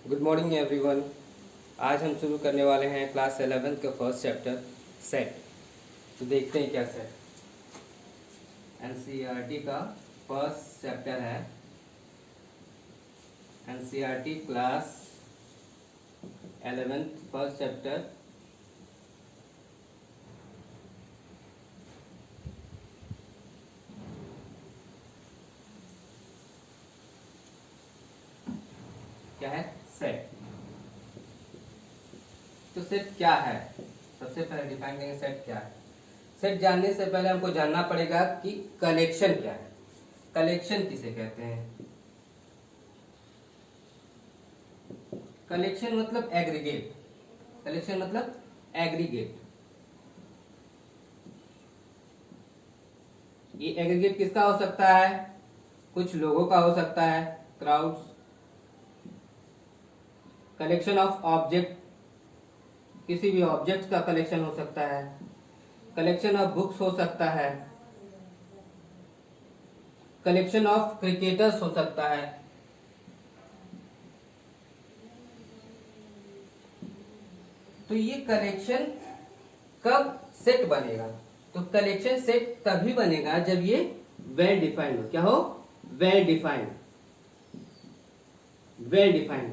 Good morning everyone. आज हम शुरू करने वाले हैं क्लास 11th का फर्स्ट चैप्टर सेट। तो देखते हैं क्या सेट। एनसीईआरटी का फर्स्ट चैप्टर है, NCERT class 11th first chapter क्या है? सेट। तो सेट क्या है, सबसे पहले डिफाइन करेंगे सेट क्या है। सेट जानने से पहले हमको जानना पड़ेगा कि कलेक्शन क्या है। कलेक्शन किसे कहते हैं? कलेक्शन मतलब एग्रीगेट। कलेक्शन मतलब एग्रीगेट। ये एग्रीगेट किसका हो सकता है? कुछ लोगों का हो सकता है, क्राउड्स। कलेक्शन ऑफ ऑब्जेक्ट, किसी भी ऑब्जेक्ट का कलेक्शन हो सकता है। कलेक्शन ऑफ बुक्स हो सकता है। कलेक्शन ऑफ क्रिकेटर्स हो सकता है। तो ये कलेक्शन कब सेट बनेगा? तो कलेक्शन सेट तभी बनेगा जब ये वेल डिफाइंड हो। क्या हो? Well defined. Well defined.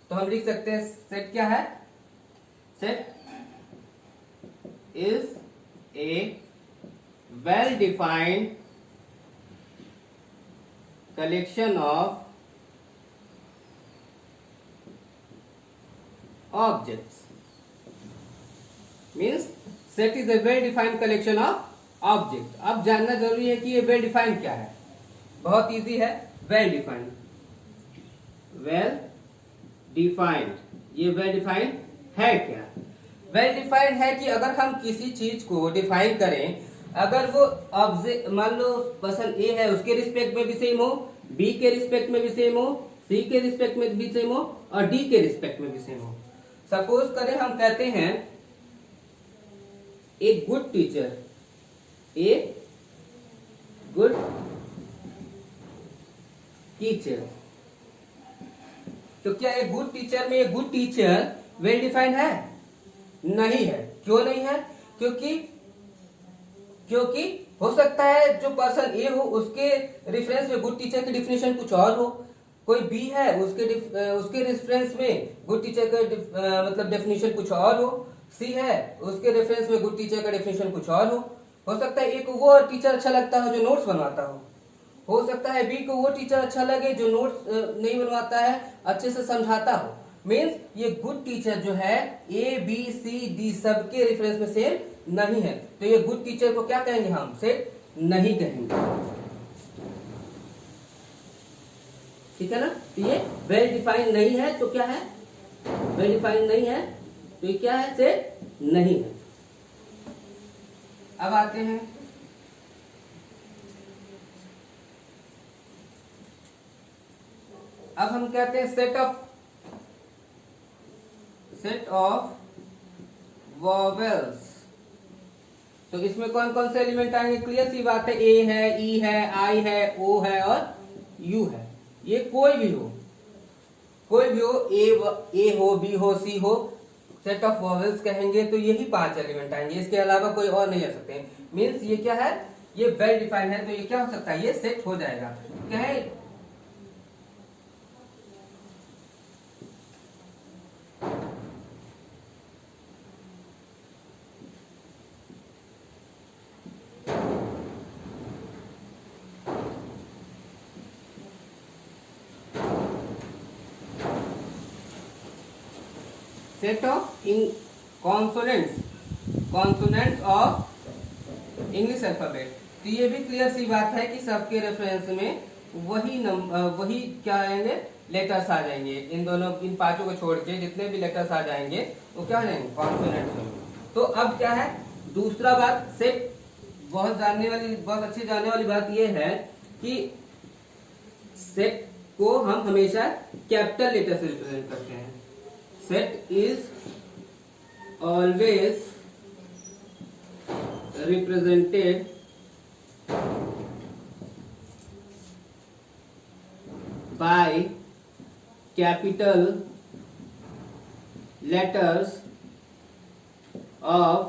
तो हम लिख सकते हैं सेट क्या है? Set is a well defined collection of objects. Means set is a well defined collection of object. अब जानना जरूरी है कि ये well defined क्या है। बहुत इजी है। well defined, well defined, ये well defined है क्या? well defined है कि अगर हम किसी चीज को डिफाइन करें, अगर वो ऑब्जेक्ट मान लो पर्सन ए है, उसके रिस्पेक्ट में भी सेम हो, बी के रिस्पेक्ट में भी सेम हो, सी के रिस्पेक्ट में भी सेम हो और डी के रिस्पेक्ट में भी सेम हो। सपोज करें हम कहते हैं a good teacher, a good teacher. तो क्या ए गुड टीचर में a good teacher well defined है? नहीं है। क्यों नहीं है? क्योंकि हो सकता है जो पर्सन ए हो उसके रेफरेंस में गुड टीचर की डिफिनेशन कुछ और हो, कोई बी है उसके रेफरेंस में गुड टीचर का मतलब डेफिनेशन कुछ और हो, सी है उसके रेफरेंस में गुड टीचर का डेफिनेशन कुछ और हो सकता है ए को वो टीचर अच्छा लगता हो जो नोट्स बनवाता हो सकता है बी को वो टीचर अच्छा लगे जो नोट्स नहीं बनवाता है, अच्छे से समझाता हो। मीन्स ये गुड टीचर जो है ए बी सी डी सबके रेफरेंस में सेम नहीं है। तो ये गुड टीचर को क्या कहेंगे? हम सेट नहीं कहेंगे। ठीक है ना? तो ये वेल डिफाइंड नहीं है। तो क्या है? वेल डिफाइंड नहीं है तो ये क्या है? सेट नहीं है। अब आते हैं अब हम कहते हैं सेट ऑफ वॉवेल्स। तो इसमें कौन कौन से एलिमेंट आएंगे? क्लियर सी बात है, ए है, ई है, आई है, ओ है और यू है। ये कोई भी हो, ए हो, बी हो, सी हो, सेट ऑफ वॉवेल्स कहेंगे। तो यही 5 एलिमेंट आएंगे, इसके अलावा कोई और नहीं आ सकते। मीन्स ये क्या है? ये वेल डिफाइंड है। तो ये क्या हो सकता है? ये सेट हो जाएगा। कहे set of in consonants of English alphabet. तो ये भी क्लियर सी बात है कि सबके रेफरेंस में वही क्या आएंगे? लेटर्स आ जाएंगे। इन दोनों, इन 5 को छोड़ के जितने भी लेटर्स आ जाएंगे वो क्या हो जाएंगे? कॉन्सोनेंट्स होंगे। तो अब क्या है? दूसरा बात, सेट बहुत अच्छी जानने वाली बात ये है कि सेट को हम हमेशा कैपिटल लेटर से रिप्रेजेंट करते हैं। Set is always represented by capital letters of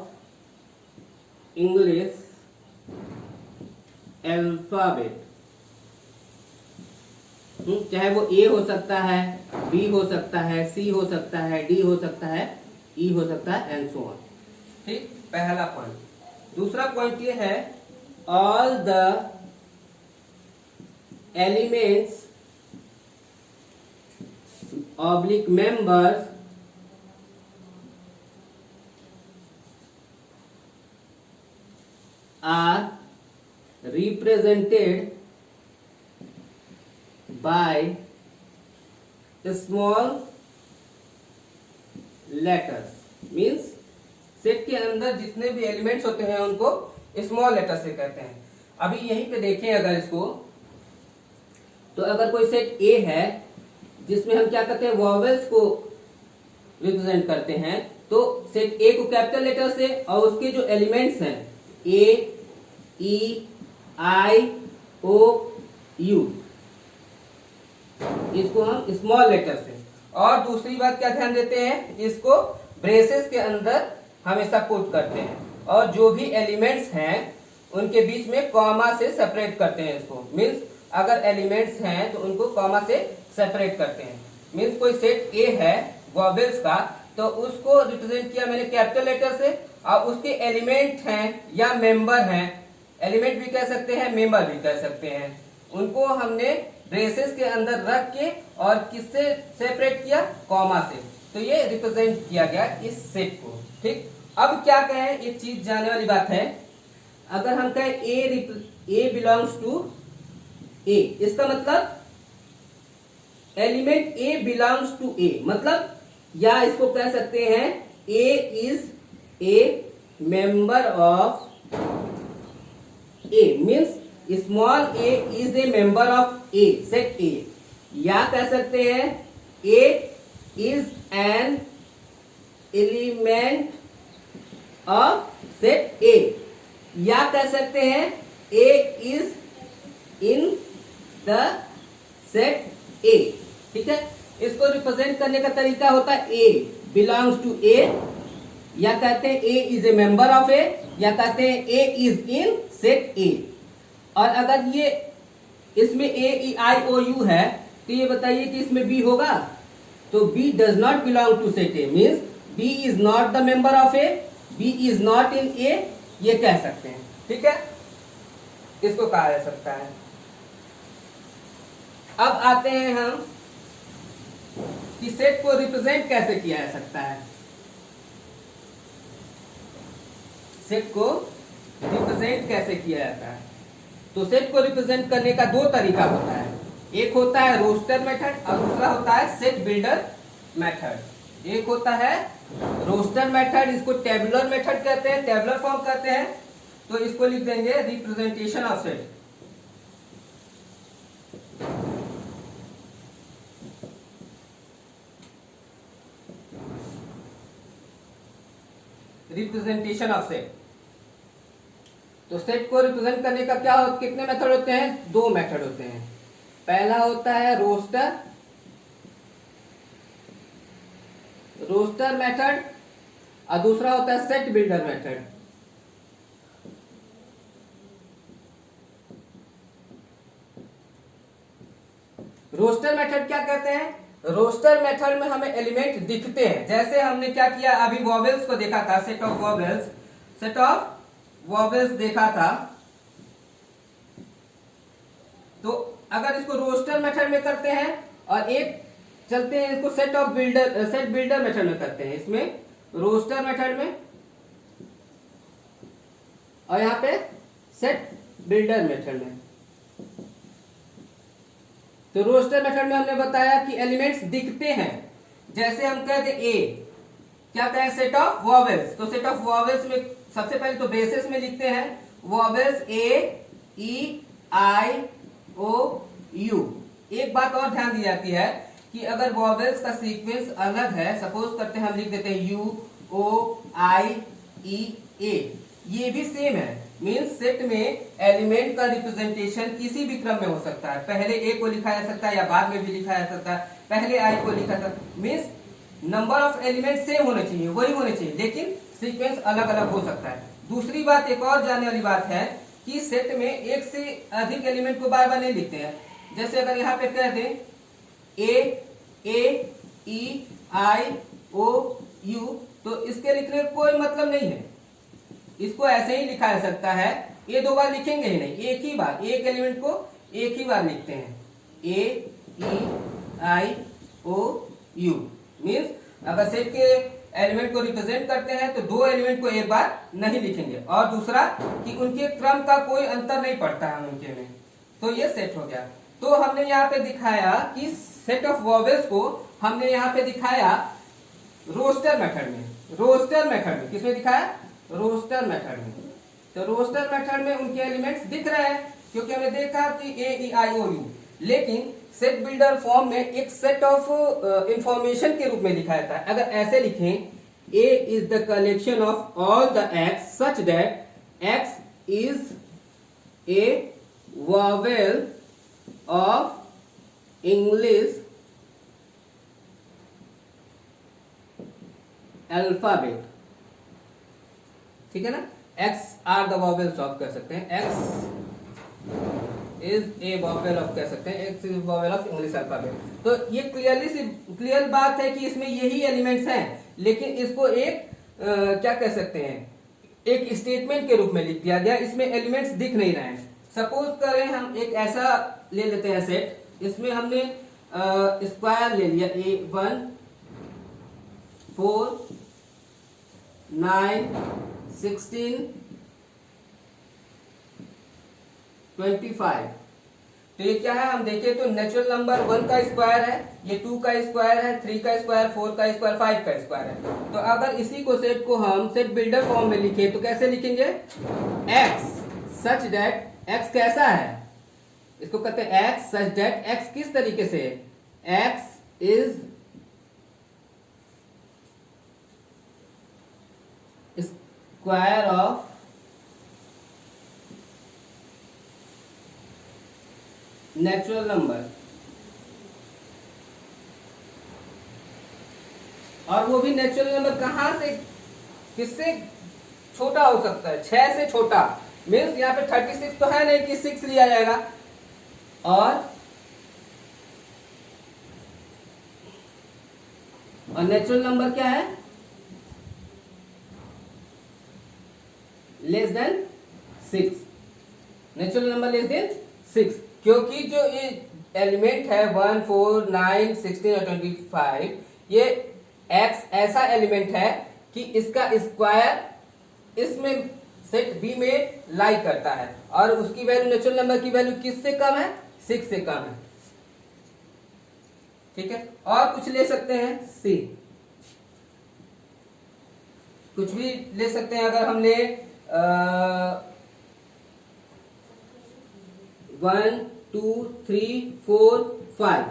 English alphabet, चाहे वो ए हो सकता है, बी हो सकता है, सी हो सकता है, डी हो सकता है, ई हो सकता है, एंड सो ऑन। ठीक, पहला पॉइंट। दूसरा पॉइंट ये है, all the elements oblique members are represented by small letters, means set के अंदर जितने भी एलिमेंट्स होते हैं उनको स्मॉल लेटर से कहते हैं। अभी यहीं पे देखें अगर इसको, तो अगर कोई सेट ए है जिसमें हम क्या करते हैं, वॉवेल्स को रिप्रेजेंट करते हैं, तो सेट ए को कैपिटल लेटर से और उसके जो एलिमेंट्स हैं ए, ई, आई, ओ, यू, इसको हम स्मॉल लेटर से। और दूसरी बात क्या ध्यान देते हैं, इसको ब्रेसेस के अंदर हमेशा पुट करते हैं, और जो भी एलिमेंट्स हैं उनके बीच में कॉमा से सेपरेट करते हैं इसको। मींस अगर एलिमेंट्स हैं तो उनको कॉमा से सेपरेट करते हैं। मींस कोई सेट ए है वॉवेल्स का, तो उसको रिप्रेजेंट किया मैंने कैपिटल लेटर से, और उसके एलिमेंट हैं या मेंबर हैं, एलिमेंट भी कह सकते हैं, मेंबर भी कह सकते हैं, उनको हमने ब्रेसेस के अंदर रख के और किससे सेपरेट किया, कॉमा से। तो ये रिप्रेजेंट किया गया इस सेट को। ठीक, अब क्या कहें, ये चीज जानने वाली बात है। अगर हम कहें ए बिलोंग्स टू ए, इसका मतलब element a belongs to A, मतलब या इसको कह सकते हैं a is a member of A, means small a is a member of A, set A. या कह सकते हैं a is an element of set A, या कह सकते हैं a is in the set A. ठीक है, इसको रिप्रेजेंट करने का तरीका होता है ए बिलोंग्स टू ए, या कहते हैं a is a member of ए, या कहते हैं ए इज इन सेट ए। और अगर ये इसमें ए, ई, आई, ओ, यू है, तो ये बताइए कि इसमें बी होगा, तो B does not belong to set A, means B is not the member of A, B is not in A, ये कह सकते हैं। ठीक है, इसको कहा जा सकता है। अब आते हैं हम कि सेट को रिप्रेजेंट कैसे किया जा सकता है। सेट को रिप्रेजेंट कैसे किया जाता है, तो सेट को रिप्रेजेंट करने का दो तरीका होता है। एक होता है रोस्टर मेथड और दूसरा होता है सेट बिल्डर मेथड। एक होता है रोस्टर मेथड, इसको टेबुलर मेथड कहते हैं, टेबुलर फॉर्म कहते हैं, तो इसको लिख देंगे representation of set. Representation of set. तो सेट को रिप्रेजेंट करने का क्या कितने मेथड होते हैं, दो मेथड होते हैं। पहला होता है रोस्टर मेथड, और दूसरा होता है set builder method. Roster method क्या कहते हैं, रोस्टर मेथड में हमें एलिमेंट दिखते हैं। जैसे हमने क्या किया, अभी वॉवेल्स को देखा था, सेट ऑफ वॉवेल्स देखा था। तो अगर इसको रोस्टर मेथड में करते हैं और एक चलते हैं इसको सेट बिल्डर मेथड में करते हैं, इसमें रोस्टर मेथड में और यहाँ पे सेट बिल्डर मेथड में। तो रोस्टर मेथड में हमने बताया कि एलिमेंट्स दिखते हैं। जैसे हम कहते ए, क्या कहें, सेट ऑफ वॉवेल्स। तो सेट ऑफ वॉवेल्स में सबसे पहले तो ब्रेसेस में लिखते हैं vowels A, E, I, O, you. एक बात और ध्यान दी जाती है कि अगर वॉवेल्स का सीक्वेंस अलग है, सपोज करते हैं हम लिख देते हैं यू, ओ, आई, ई, ए, ये भी सेम है। मीन्स सेट में एलिमेंट का रिप्रेजेंटेशन किसी भी क्रम में हो सकता है। पहले ए को लिखा जा सकता है या बाद में भी लिखा जा सकता है, पहले आई को लिखा था। Means number of element same होने चाहिए, वही होने चाहिए, लेकिन सीक्वेंस अलग अलग हो सकता है। दूसरी बात, एक और जानने वाली बात है कि सेट में एक से अधिक एलिमेंट को बार बार नहीं लिखते हैं। जैसे अगर यहाँ पे कह दें ए ई आई ओ यू, तो इसके लिखने का कोई मतलब नहीं है, इसको ऐसे ही लिखा जा सकता है। ये दो बार लिखेंगे ही नहीं, एक ही बार, एक एलिमेंट को एक ही बार लिखते हैं, ए ई आई ओ यू। मीन्स अगर सेट के एलिमेंट को रिप्रेजेंट करते हैं तो दो एलिमेंट को एक बार नहीं लिखेंगे। और दूसरा कि उनके क्रम का कोई अंतर नहीं पड़ता है उनके में, तो ये सेट हो गया। तो हमने यहाँ पे दिखाया कि सेट ऑफ वॉवेल्स को हमने यहाँ पे दिखाया रोस्टर मेथड में। रोस्टर मेथड में किसमें दिखाया? रोस्टर मेथड में। तो रोस्टर मेथड में उनके एलिमेंट्स दिख रहे हैं क्योंकि हमने देखा कि ए ई आई ओ यू। लेकिन सेट बिल्डर फॉर्म में एक सेट ऑफ इंफॉर्मेशन के रूप में लिखा जाता है। अगर ऐसे लिखें, A is the collection of all the x such that x is a vowel of English alphabet, ठीक है ना? x are the vowels of कह सकते हैं, x is a vowel of कह सकते हैं, x is vowel of English alphabet। तो ये क्लियर बात है कि इसमें यही एलिमेंट्स हैं, लेकिन इसको एक क्या कह सकते हैं, एक स्टेटमेंट के रूप में लिख दिया गया। इसमें एलिमेंट्स दिख नहीं रहे हैं। सपोज करें हम एक ऐसा ले लेते हैं सेट, इसमें हमने स्क्वायर ले लिया, 1 4 9 16 25। तो ये क्या है, हम देखें तो नेचुरल नंबर 1 का स्क्वायर है, ये 2 का स्क्वायर है, 3 का स्क्वायर, 4 का स्क्वायर, 5 का स्क्वायर है। तो अगर इसी को सेट को हम सेट बिल्डर फॉर्म में लिखें तो कैसे लिखेंगे? x सच दैट, x कैसा है, इसको कहते हैं x सच दैट, x किस तरीके से, x is square of natural number, और वो भी नेचुरल नंबर कहां से, किससे छोटा हो सकता है? 6 से छोटा। मीन्स यहाँ पे 36 तो है नहीं कि 6 लिया जाएगा, और नेचुरल नंबर क्या है? Less than 6। Natural number less than 6, क्योंकि जो ये एलिमेंट है 1 4 9 16 और 25, ये x ऐसा एलिमेंट है कि इसका स्क्वायर इसमें सेट बी में लाई करता है, और उसकी वैल्यू, नेचुरल नंबर की वैल्यू किससे कम है? 6 से कम है, ठीक है। और कुछ ले सकते हैं, सी कुछ भी ले सकते हैं। अगर हमने 1 2 3 4 5,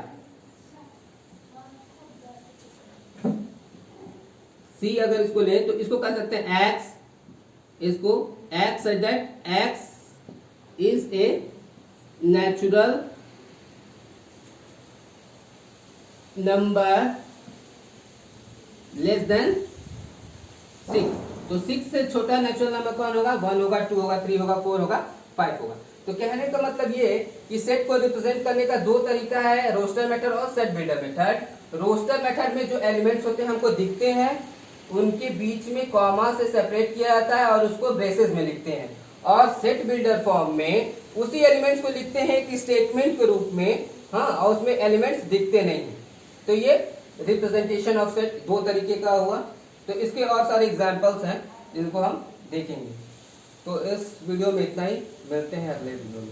सी अगर इसको ले तो इसको कह सकते हैं x, इसको x such that x is a natural number less than 6। तो 6 से छोटा नेचुरल नंबर कौन होगा? 1 होगा, 2 होगा, 3 होगा, 4 होगा, 5 होगा। तो कहने का मतलब ये कि सेट को रिप्रेजेंट करने का दो तरीका है, रोस्टर मेथड और set builder method. Roster method में जो एलिमेंट्स होते हैं हमको दिखते हैं, उनके बीच में कॉमा से सेपरेट किया जाता है और उसको ब्रेसेस में लिखते हैं। और सेट बिल्डर फॉर्म में उसी एलिमेंट्स को लिखते हैं एक स्टेटमेंट के रूप में, हाँ, और उसमें एलिमेंट्स दिखते नहीं हैं। तो ये रिप्रेजेंटेशन ऑफ सेट दो तरीके का हुआ। तो इसके और सारे एग्जाम्पल्स हैं जिनको हम देखेंगे। तो इस वीडियो में इतना ही, मिलते हैं अगले वीडियो में।